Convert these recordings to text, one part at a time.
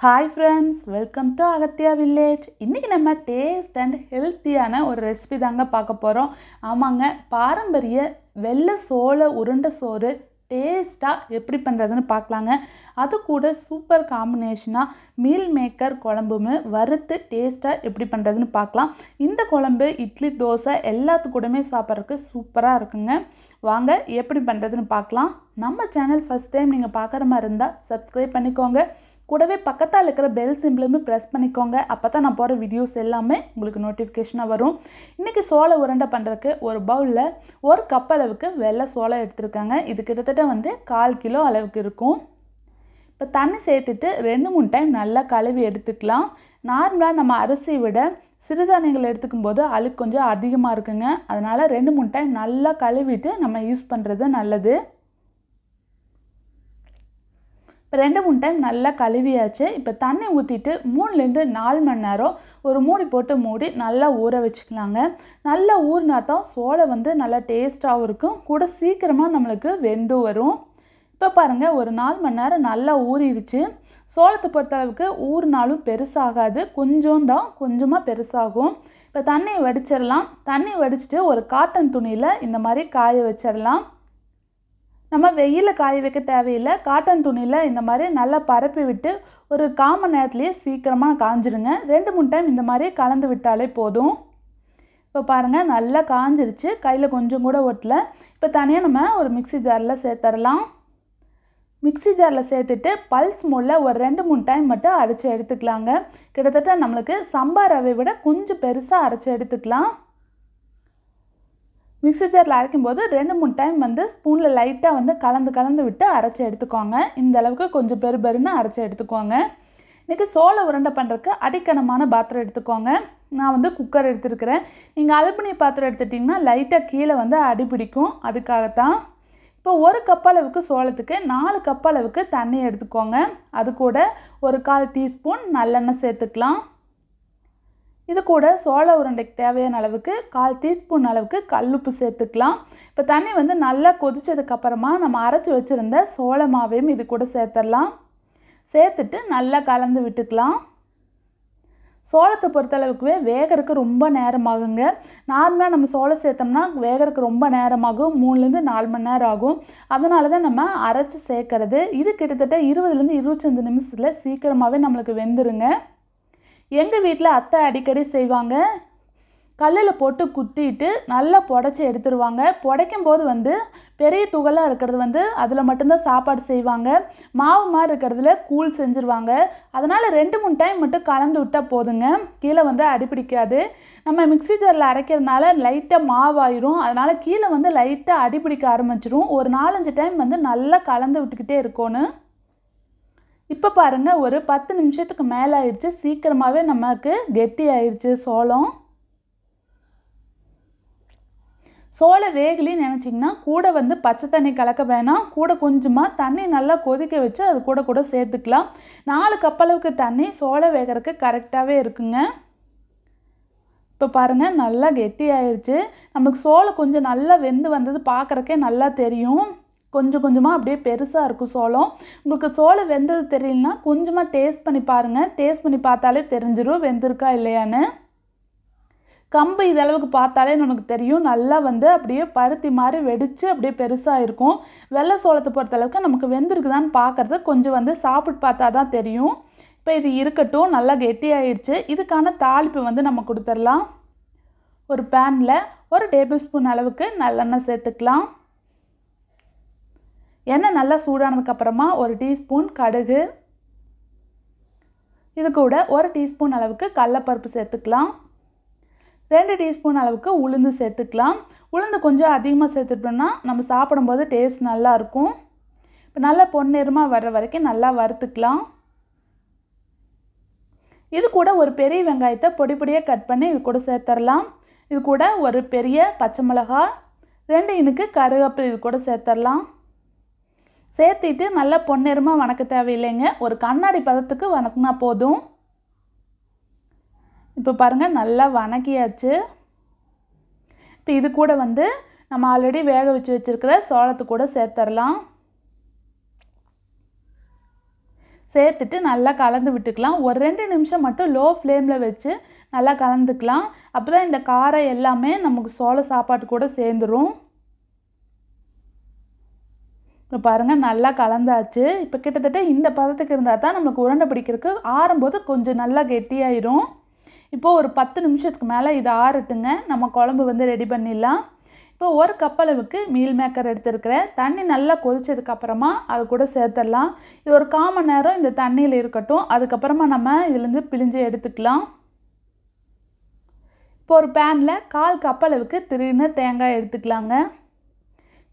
Hi friends, welcome to Agathiya village. இன்றைக்கி நம்ம taste and ஹெல்த்தியான ஒரு ரெசிபி தாங்க பார்க்க போகிறோம். ஆமாங்க, பாரம்பரிய வெள்ளை சோள உருண்டை சோறு டேஸ்ட்டாக எப்படி பண்ணுறதுன்னு பார்க்கலாங்க. அது கூட சூப்பர் காம்பினேஷனாக மீல் மேக்கர் குழம்புமே வறுத்து டேஸ்ட்டாக எப்படி பண்ணுறதுன்னு பார்க்கலாம். இந்த குழம்பு இட்லி, தோசை எல்லாத்துக்கூடமே சாப்பிட்றதுக்கு சூப்பராக இருக்குங்க. வாங்க எப்படி பண்ணுறதுன்னு பார்க்கலாம். நம்ம சேனல் ஃபஸ்ட் டைம் நீங்கள் பார்க்குற மாதிரி இருந்தால் சப்ஸ்கிரைப் பண்ணிக்கோங்க. கூடவே பக்கத்தால் இருக்கிற பெல் சிம்பிளுமே ப்ரெஸ் பண்ணிக்கோங்க. அப்போ தான் நான் போகிற வீடியோஸ் எல்லாமே உங்களுக்கு நோட்டிஃபிகேஷனாக வரும். இன்றைக்கி சோள உருண்டை பண்ணுறதுக்கு ஒரு பவுலில் 1 கப் அளவுக்கு வெள்ளை சோளம் எடுத்துருக்காங்க. இது கிட்டத்தட்ட 1/4 கிலோ அளவுக்கு இருக்கும். இப்போ தண்ணி சேர்த்துட்டு 2-3 டைம் நல்லா கழுவி எடுத்துக்கலாம். நார்மலாக நம்ம அரிசியை விட சிறுதானியங்கள் எடுத்துக்கும் போது அழுக்கு கொஞ்சம் அதிகமாக இருக்குங்க. அதனால் 2-3 டைம் நல்லா கழுவிட்டு நம்ம யூஸ் பண்ணுறது நல்லது. இப்போ 2-3 டைம் நல்லா கழுவியாச்சு. இப்போ தண்ணி ஊற்றிட்டு 3-4 மணி நேரம் ஒரு மூடி போட்டு மூடி நல்லா ஊற வச்சுக்கலாங்க. நல்லா ஊறினா தான் சோளம் நல்லா டேஸ்ட்டாகவும் இருக்கும், கூட சீக்கிரமாக நம்மளுக்கு வெந்து வரும். இப்போ பாருங்கள், ஒரு 4 மணி நேரம் நல்லா ஊறிடுச்சு. சோளத்தை பொறுத்தளவுக்கு ஊறினாலும் பெருசாகாது, கொஞ்சமாக பெருசாகும். இப்போ தண்ணியை வடிச்சிடலாம். தண்ணி வடிச்சிட்டு ஒரு காட்டன் துணியில் இந்த மாதிரி காய வச்சிடலாம். நம்ம வெயிலில் காய வைக்க தேவையில்லை. காட்டன் துணியில் இந்த மாதிரி நல்லா பரப்பி விட்டு ஒரு 1/4 மணி நேரத்துலேயே சீக்கிரமாக காஞ்சிடுங்க. 2-3 டைம் இந்த மாதிரி கலந்து விட்டாலே போதும். இப்போ பாருங்கள், நல்லா காஞ்சிருச்சு, கையில் கொஞ்சம் கூட ஒட்டலை. இப்போ தனியாக நம்ம ஒரு மிக்ஸி ஜாரில் சேர்த்துடலாம். மிக்ஸி ஜாரில் சேர்த்துட்டு பல்ஸ் மோடில் ஒரு 2-3 டைம் மட்டும் அரைச்சி எடுத்துக்கலாங்க. கிட்டத்தட்ட நம்மளுக்கு சம்பா ரவை விட கொஞ்சம் பெருசாக அரைச்சி எடுத்துக்கலாம். மிக்ஸி ஜாரில் அரைக்கும்போது 2-3 டைம் ஸ்பூனில் லைட்டாக கலந்து விட்டு அரைச்சி எடுத்துக்கோங்க. இந்த அளவுக்கு கொஞ்சம் பெருன்னு அரைச்சி எடுத்துக்கோங்க. இன்றைக்கி சோள உருண்டை பண்ணுறதுக்கு அடிக்கனமான பாத்திரம் எடுத்துக்கோங்க. நான் குக்கர் எடுத்துருக்கிறேன். நீங்கள் அலுமினிய பாத்திரம் எடுத்துட்டிங்கன்னா லைட்டாக கீழே அடி பிடிக்கும், அதுக்காகத்தான். இப்போ 1 கப் அளவுக்கு சோளத்துக்கு 4 கப் அளவுக்கு தண்ணி எடுத்துக்கோங்க. அது கூட ஒரு 1/4 டீஸ்பூன் நல்லெண்ணெய் சேர்த்துக்கலாம். இது கூட சோள உருண்டைக்கு தேவையான அளவுக்கு 1/4 டீஸ்பூன் அளவுக்கு கல்லுப்பு சேர்த்துக்கலாம். இப்போ தண்ணி நல்லா கொதிச்சதுக்கப்புறமா நம்ம அரைச்சி வச்சுருந்த சோள மாவையும் இது கூட சேர்த்துடலாம். சேர்த்துட்டு நல்லா கலந்து விட்டுக்கலாம். சோளத்தை பொறுத்தளவுக்குவே வேகறதுக்கு ரொம்ப நேரமாகுங்க. நார்மலாக நம்ம சோளம் சேர்த்தோம்னா வேகறதுக்கு ரொம்ப நேரமாகும், 3-4 மணி நேரம் ஆகும். அதனால தான் நம்ம அரைச்சி சேர்க்கறது. இது கிட்டத்தட்ட 20-25 நிமிஷத்தில் சீக்கிரமாகவே நம்மளுக்கு வெந்துருங்க. எங்கள் வீட்டில் அத்தை அடிக்கடி செய்வாங்க. கல்லில் போட்டு குத்திட்டு நல்லா புடச்சி எடுத்துருவாங்க. புடைக்கும் போது பெரிய துகளாக இருக்கிறது அதில் மட்டும்தான் சாப்பாடு செய்வாங்க. மாவு மாதிரி இருக்கிறதுல கூழ் செஞ்சுருவாங்க. அதனால் 2-3 டைம் மட்டும் கலந்து விட்டால் போதுங்க, கீழே அடிப்பிடிக்காது. நம்ம மிக்ஸி ஜாரில் அரைக்கிறதுனால லைட்டாக மாவாயிரும். அதனால் கீழே லைட்டாக அடிப்பிடிக்க ஆரம்பிச்சிடும். ஒரு 4-5 டைம் நல்லா கலந்து விட்டுக்கிட்டே இருக்கணும். இப்போ பாருங்கள், ஒரு 10 நிமிஷத்துக்கு மேலே ஆயிடுச்சு. சீக்கிரமாகவே நமக்கு கெட்டி ஆயிடுச்சு சோளம். சோளம் வேகலின்னு நினச்சிங்கன்னா கூட பச்சை தண்ணி கலக்க வேணாம். கூட கொஞ்சமாக தண்ணி நல்லா கொதிக்க வச்சு அது கூட சேர்த்துக்கலாம். 4 கப் அளவுக்கு தண்ணி சோளம் வேகிறதுக்கு கரெக்டாகவே இருக்குங்க. இப்போ பாருங்கள், நல்லா கெட்டி ஆயிடுச்சு. நமக்கு சோளம் கொஞ்சம் நல்லா வெந்து வந்தது பார்க்குறக்கே நல்லா தெரியும். கொஞ்சமாக அப்படியே பெருசாக இருக்கும் சோளம். உங்களுக்கு சோளம் வெந்தது தெரியலனா கொஞ்சமாக டேஸ்ட் பண்ணி பாருங்கள். டேஸ்ட் பண்ணி பார்த்தாலே தெரிஞ்சிடும் வெந்திருக்கா இல்லையான்னு. கம்பு இதளவுக்கு பார்த்தாலே நமக்கு தெரியும். நல்லா அப்படியே பருத்தி மாதிரி வெடித்து அப்படியே பெருசாக இருக்கும். வெள்ளை சோளத்தை பொறுத்தளவுக்கு நமக்கு வெந்திருக்குதான்னு பார்க்குறது கொஞ்சம் சாப்பிட்டு பார்த்தா தான் தெரியும். இப்போ இது இருக்கட்டும், நல்லா கெட்டி ஆயிடுச்சு. இதுக்கான தாளிப்பு நம்ம கொடுத்துடலாம். ஒரு பேனில் 1 டேபிள் ஸ்பூன் அளவுக்கு நல்லெண்ணெய் சேர்த்துக்கலாம். எண்ணெய் நல்லா சூடானதுக்கப்புறமா 1 டீஸ்பூன் கடுகு, இது கூட 1 டீஸ்பூன் அளவுக்கு கடலைப்பருப்பு சேர்த்துக்கலாம். 2 டீஸ்பூன் அளவுக்கு உளுந்து சேர்த்துக்கலாம். உளுந்து கொஞ்சம் அதிகமாக சேர்த்துட்டோம்னா நம்ம சாப்பிடும்போது டேஸ்ட் நல்லாயிருக்கும். இப்போ நல்லா பொன்னிறமாக வர்ற வரைக்கும் நல்லா வறுத்துக்கலாம். இது கூட ஒரு பெரிய வெங்காயத்தை பொடியாக கட் பண்ணி இது கூட சேர்த்துடலாம். இது கூட ஒரு பெரிய பச்சை மிளகாய், 2 இனுக்கு கருவேப்பிலை இது கூட சேர்த்துடலாம். சேர்த்திட்டு நல்லா பொன்னிறமாக வணக்க தேவையில்லைங்க, ஒரு கண்ணாடி பதத்துக்கு வணக்கினா போதும். இப்போ பாருங்கள், நல்லா வணக்கியாச்சு. இப்போ இது கூட நம்ம ஆல்ரெடி வேக வச்சுருக்கிற சோளத்தை கூட சேர்த்துடலாம். சேர்த்துட்டு நல்லா கலந்து விட்டுக்கலாம். ஒரு 2 நிமிஷம் மட்டும் லோ ஃப்ளேமில் வச்சு நல்லா கலந்துக்கலாம். அப்போ தான் இந்த காரம் எல்லாமே நமக்கு சோள சாப்பாட்டு கூட சேர்ந்துடும். இப்போ பாருங்கள் நல்லா கலந்தாச்சு. இப்போ கிட்டத்தட்ட இந்த பதத்துக்கு இருந்தால் தான் நம்மளுக்கு உருண்டை பிடிக்கிறதுக்கு ஆறும்போது கொஞ்சம் நல்லா கெட்டியாயிரும். இப்போது ஒரு 10 நிமிஷத்துக்கு மேலே இது ஆறட்டுங்க. நம்ம குழம்பு வந்து ரெடி பண்ணிடலாம். இப்போ ஒரு கப் அளவுக்கு மீல் மேக்கர் எடுத்துருக்கிறேன். தண்ணி நல்லா கொதிச்சதுக்கப்புறமா அது கூட சேர்த்துடலாம். இது ஒரு 1/4 மணி நேரம் இந்த தண்ணியில் இருக்கட்டும். அதுக்கப்புறமா நம்ம இதுலேருந்து பிழிஞ்சு எடுத்துக்கலாம். இப்போ ஒரு பேனில் 1/4 கப் அளவுக்கு திருகின தேங்காய் எடுத்துக்கலாங்க.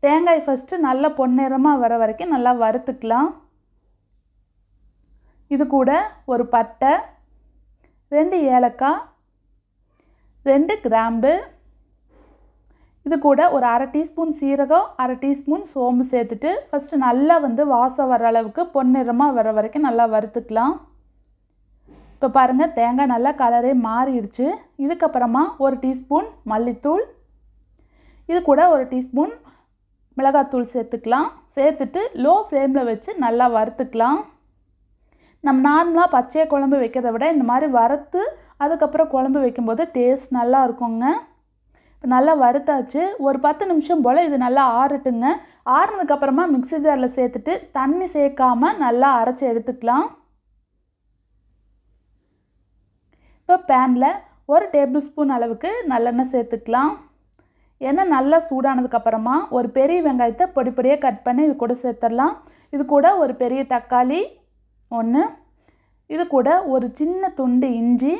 தேங்காய் ஃபஸ்ட்டு நல்லா பொன்னிறமாக வர வரைக்கும் நல்லா வறுத்துக்கலாம். இது கூட ஒரு பட்டை, 2 ஏலக்காய், 2 கிராம்பு, இது கூட ஒரு 1/2 டீஸ்பூன் சீரகம், 1/2 டீஸ்பூன் சோம்பு சேர்த்துட்டு ஃபஸ்ட்டு நல்லா வந்து வாசம் வர அளவுக்கு பொன்னிறமாக வர வரைக்கும் நல்லா வறுத்துக்கலாம். இப்போ பாருங்கள் தேங்காய் நல்லா கலரே மாறிடுச்சு. இதுக்கப்புறமா 1 டீஸ்பூன் மல்லித்தூள், இது கூட 1 டீஸ்பூன் மிளகாத்தூள் சேர்த்துக்கலாம். சேர்த்துட்டு லோ ஃப்ளேமில் வச்சு நல்லா வறுத்துக்கலாம். நம்ம நார்மலாக பச்சையாக குழம்பு வைக்கிறத விட இந்த மாதிரி வறுத்து அதுக்கப்புறம் குழம்பு வைக்கும்போது டேஸ்ட் நல்லா இருக்குங்க. இப்போ நல்லா வறுத்தாச்சு. ஒரு 10 நிமிஷம் போல் இது நல்லா ஆறட்டுங்க. ஆறுனதுக்கப்புறமா மிக்ஸி ஜாரில் சேர்த்துட்டு தண்ணி சேர்க்காமல் நல்லா அரைச்சி எடுத்துக்கலாம். இப்போ பேனில் 1 டேபிள் ஸ்பூன் அளவுக்கு நல்லெண்ணெய் சேர்த்துக்கலாம். எண்ணெய் நல்லா சூடானதுக்கப்புறமா ஒரு பெரிய வெங்காயத்தை பொடி பொடியாக கட் பண்ணி இது கூட சேர்த்துடலாம். இது கூட ஒரு பெரிய தக்காளி 1, இது கூட ஒரு சின்ன துண்டு இஞ்சி,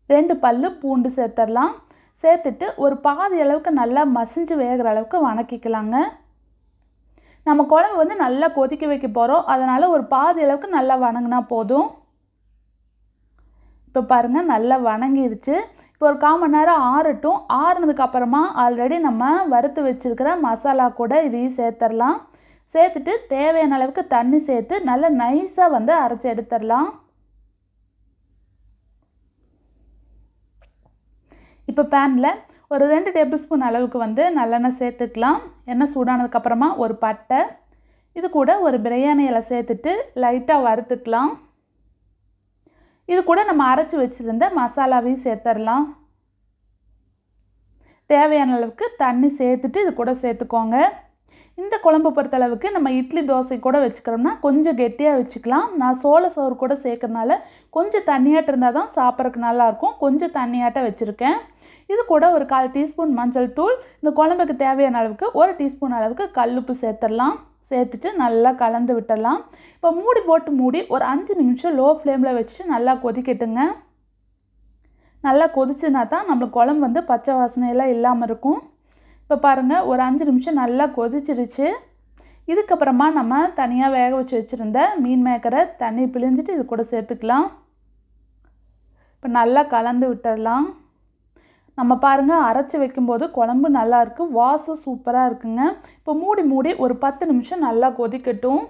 2 பல்லு பூண்டு சேர்த்துடலாம். சேர்த்துட்டு ஒரு பாதி அளவுக்கு நல்லா மசிஞ்சு வேகிற அளவுக்கு வணக்கிக்கலாங்க. நம்ம குழம்பு வந்து நல்லா கொதிக்க வைக்க போகிறோம். அதனால் ஒரு பாதி அளவுக்கு நல்லா வணங்கினா போதும். இப்போ பாருங்கள் நல்லா வணங்கிருச்சு. இப்போ ஒரு 1/4 மணி நேரம் ஆறட்டும். ஆறுனதுக்கப்புறமா ஆல்ரெடி நம்ம வறுத்து வச்சுருக்கிற மசாலா கூட இதையும் சேர்த்துடலாம். சேர்த்துட்டு தேவையான அளவுக்கு தண்ணி சேர்த்து நல்லா நைஸாக வந்து அரைச்சி எடுத்துடலாம். இப்போ பேனில் ஒரு 2 டேபிள் ஸ்பூன் அளவுக்கு வந்து நல்லெண்ணெய் சேர்த்துக்கலாம். எண்ணெய் சூடானதுக்கப்புறமா ஒரு பட்டை, இது கூட ஒரு பிரியாணி இலை சேர்த்துட்டு லைட்டாக வறுத்துக்கலாம். இது கூட நம்ம அரைச்சி வச்சுருந்த மசாலாவையும் சேர்த்துடலாம். தேவையான அளவுக்கு தண்ணி சேர்த்துட்டு இது கூட சேர்த்துக்கோங்க. இந்த குழம்பு பொறுத்தளவுக்கு நம்ம இட்லி தோசை கூட வச்சுக்கிறோம்னா கொஞ்சம் கெட்டியாக வச்சுக்கலாம். நான் சோள சோறு கூட சேர்க்கறனால கொஞ்சம் தண்ணியாட்ட இருந்தால் தான் சாப்பிட்றதுக்கு நல்லாயிருக்கும். கொஞ்சம் தண்ணியாட்ட வச்சுருக்கேன். இது கூட ஒரு 1/4 டீஸ்பூன் மஞ்சள் தூள், இந்த குழம்புக்கு தேவையான அளவுக்கு 1 டீஸ்பூன் அளவுக்கு கல்லுப்பு சேர்த்துடலாம். சேர்த்துட்டு நல்லா கலந்து விட்டுடலாம். இப்போ மூடி போட்டு மூடி ஒரு 5 நிமிஷம் லோ ஃப்ளேமில் வச்சுட்டு நல்லா கொதிக்கட்டுங்க. நல்லா கொதிச்சுனா தான் நம்மளுக்கு குழம்பு வந்து பச்சை வாசனையெல்லாம் இல்லாமல் இருக்கும். இப்போ பாருங்கள் ஒரு 5 நிமிஷம் நல்லா கொதிச்சிருச்சு. இதுக்கப்புறமா நம்ம தனியாக வேக வச்சு வச்சுருந்த மீன் மேக்கரை தண்ணி பிழிஞ்சிட்டு இது கூட சேர்த்துக்கலாம். இப்போ நல்லா கலந்து விட்டுடலாம். நம்ம பாருங்கள் அரைச்சி வைக்கும்போது குழம்பு நல்லாயிருக்கு, வாசம் சூப்பராக இருக்குங்க. இப்போ மூடி ஒரு 10 நிமிஷம் நல்லா கொதிக்கட்டும்.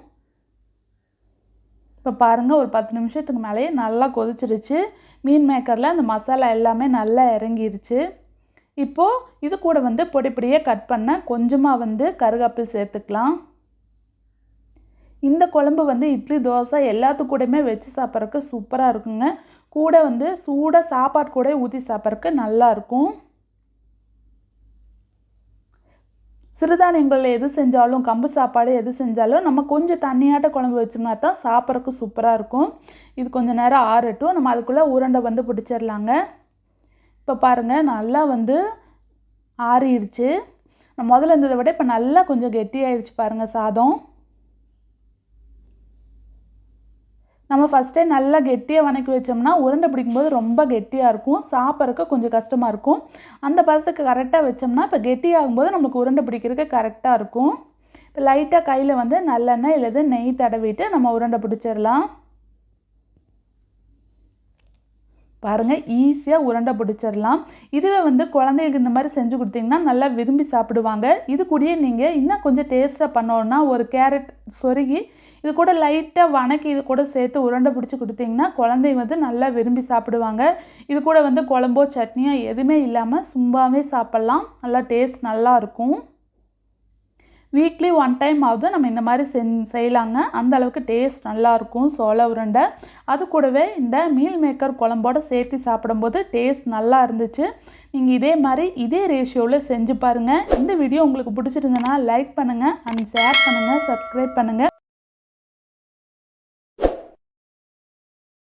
இப்போ பாருங்கள் ஒரு 10 நிமிஷத்துக்கு மேலேயே நல்லா கொதிச்சிருச்சு. மீன் மேக்கரில் அந்த மசாலா எல்லாமே நல்லா இறங்கிருச்சு. இப்போது இது கூட வந்து பொடி பொடியாக கட் பண்ண கொஞ்சமாக வந்து கருவேப்பிலை சேர்த்துக்கலாம். இந்த குழம்பு வந்து இட்லி தோசை எல்லாத்துக்கூடயுமே வச்சு சாப்பிட்றதுக்கு சூப்பராக இருக்குங்க. கூட வந்து சூடாக சாப்பாடு கூட ஊற்றி சாப்பிட்றதுக்கு நல்லாயிருக்கும். சிறுதானியங்கள் எது செஞ்சாலும் கம்பு சாப்பாடு எது செஞ்சாலும் நம்ம கொஞ்சம் தண்ணியாட்ட குழம்பு வச்சோம்னா தான் சாப்பிட்றதுக்கு சூப்பராக இருக்கும். இது கொஞ்சம் நேரம் ஆறட்டும். நம்ம அதுக்குள்ளே உருண்டை வந்து பிடிச்சிடலாங்க. இப்போ பாருங்கள் நல்லா வந்து ஆறிடுச்சு. முதல்ல இருந்ததை விட இப்போ நல்லா கொஞ்சம் கெட்டியாயிடுச்சு பாருங்கள் சாதம். நம்ம ஃபஸ்ட்டே நல்லா கெட்டியாக வணக்கி வச்சோம்னா உருண்டை பிடிக்கும்போது ரொம்ப கெட்டியாக இருக்கும், சாப்பிட்றதுக்கு கொஞ்சம் கஷ்டமாக இருக்கும். அந்த பதத்துக்கு கரெக்டாக வச்சோம்னா இப்போ கெட்டியாகும்போது நம்மளுக்கு உருண்டை பிடிக்கிறதுக்கு கரெக்டாக இருக்கும். இப்போ லைட்டாக கையில் வந்து நல்லெண்ணெய் இல்லது நெய் தடவிட்டு நம்ம உருண்டை பிடிச்சிடலாம். பாருங்கள் ஈஸியாக உருண்டை பிடிச்சிடலாம். இதுவே வந்து குழந்தைகளுக்கு இந்த மாதிரி செஞ்சு கொடுத்தீங்கன்னா நல்லா விரும்பி சாப்பிடுவாங்க. இது கூடயே நீங்கள் இன்னும் கொஞ்சம் டேஸ்ட்டாக பண்ணோன்னா ஒரு கேரட் சொருகி இது கூட லைட்டாக வணக்கி இது கூட சேர்த்து உருண்டை பிடிச்சி கொடுத்தீங்கன்னா குழந்தைங்க வந்து நல்லா விரும்பி சாப்பிடுவாங்க. இது கூட வந்து குழம்போ சட்னியோ எதுவுமே இல்லாமல் சும்மாவே சாப்பிட்லாம். நல்லா டேஸ்ட் நல்லாயிருக்கும். வீக்லி 1 டைம் ஆகுது நம்ம இந்த மாதிரி செய்யலாங்க. அந்த அளவுக்கு டேஸ்ட் நல்லாயிருக்கும் சோள உருண்டை. அது கூடவே இந்த மீல் மேக்கர் குழம்போடு சேர்த்து சாப்பிடும்போது டேஸ்ட் நல்லா இருந்துச்சு. நீங்கள் இதே மாதிரி இதே ரேஷியோவில் செஞ்சு பாருங்கள். இந்த வீடியோ உங்களுக்கு பிடிச்சிருந்ததுன்னா லைக் பண்ணுங்கள் அண்ட் ஷேர் பண்ணுங்கள், சப்ஸ்கிரைப் பண்ணுங்கள்.